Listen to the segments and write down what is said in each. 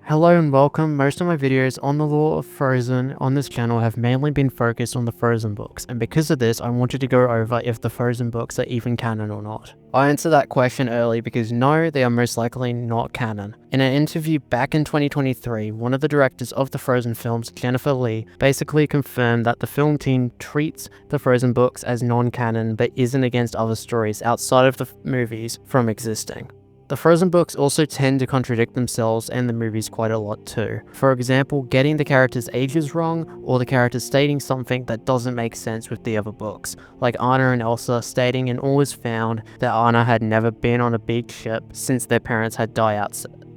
Hello and welcome. Most of my videos on the lore of Frozen on this channel have mainly been focused on the Frozen books, and because of this I wanted to go over if the Frozen books are even canon or not. I answered that question early because no, they are most likely not canon. In an interview back in 2023, one of the directors of the Frozen films, Jennifer Lee, basically confirmed that the film team treats the Frozen books as non-canon but isn't against other stories outside of the movies from existing. The Frozen books also tend to contradict themselves and the movies quite a lot too. For example, getting the characters' ages wrong, or the characters stating something that doesn't make sense with the other books, like Anna and Elsa stating in All Is Found that Anna had never been on a big ship since their parents had died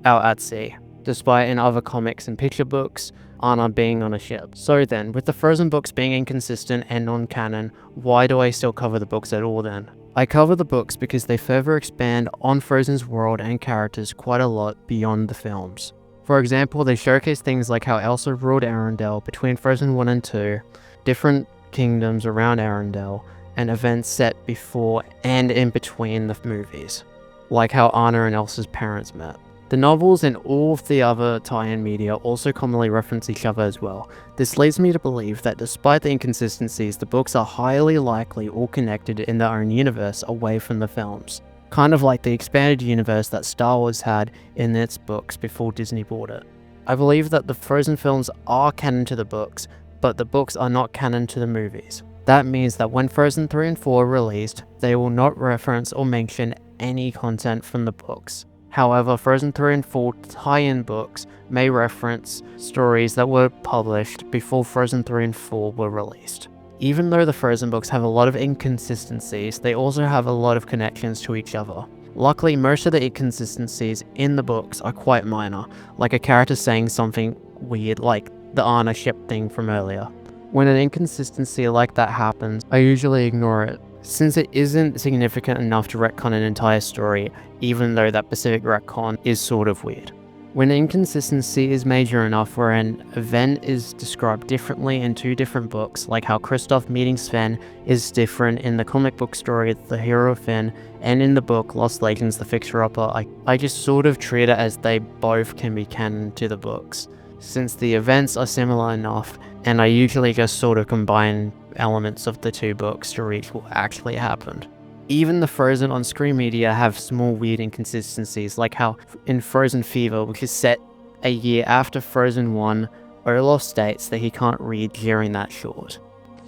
out at sea, despite in other comics and picture books, Anna being on a ship. So then, with the Frozen books being inconsistent and non-canon, why do I still cover the books at all then? I cover the books because they further expand on Frozen's world and characters quite a lot beyond the films. For example, they showcase things like how Elsa ruled Arendelle between Frozen 1 and 2, different kingdoms around Arendelle, and events set before and in between the movies, like how Anna and Elsa's parents met. The novels and all of the other tie-in media also commonly reference each other as well. This leads me to believe that despite the inconsistencies, the books are highly likely all connected in their own universe away from the films. Kind of like the expanded universe that Star Wars had in its books before Disney bought it. I believe that the Frozen films are canon to the books, but the books are not canon to the movies. That means that when Frozen 3 and 4 are released, they will not reference or mention any content from the books. However, Frozen 3 and 4 tie-in books may reference stories that were published before Frozen 3 and 4 were released. Even though the Frozen books have a lot of inconsistencies, they also have a lot of connections to each other. Luckily, most of the inconsistencies in the books are quite minor, like a character saying something weird like the Anna ship thing from earlier. When an inconsistency like that happens, I usually ignore it, since it isn't significant enough to retcon an entire story, even though that specific retcon is sort of weird. When an inconsistency is major enough where an event is described differently in two different books, like how Kristoff meeting Sven is different in the comic book story The Hero of Finn, and in the book Lost Legends The Fixer-Upper, I just sort of treat it as they both can be canon to the books, since the events are similar enough, and I usually just sort of combine elements of the two books to reach what actually happened. Even the Frozen on-screen media have small weird inconsistencies, like how in Frozen Fever, which is set a year after Frozen 1, Olaf states that he can't read during that short.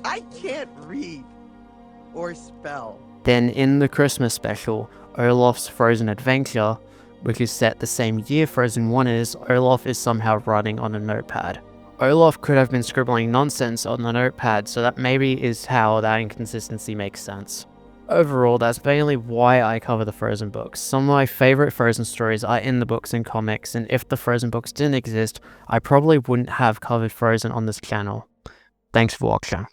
I can't read or spell. Then in the Christmas special, Olaf's Frozen Adventure, which is set the same year Frozen 1 is, Olaf is somehow writing on a notepad. Olaf could have been scribbling nonsense on the notepad, so that maybe is how that inconsistency makes sense. Overall, that's mainly why I cover the Frozen books. Some of my favorite Frozen stories are in the books and comics, and if the Frozen books didn't exist, I probably wouldn't have covered Frozen on this channel. Thanks for watching.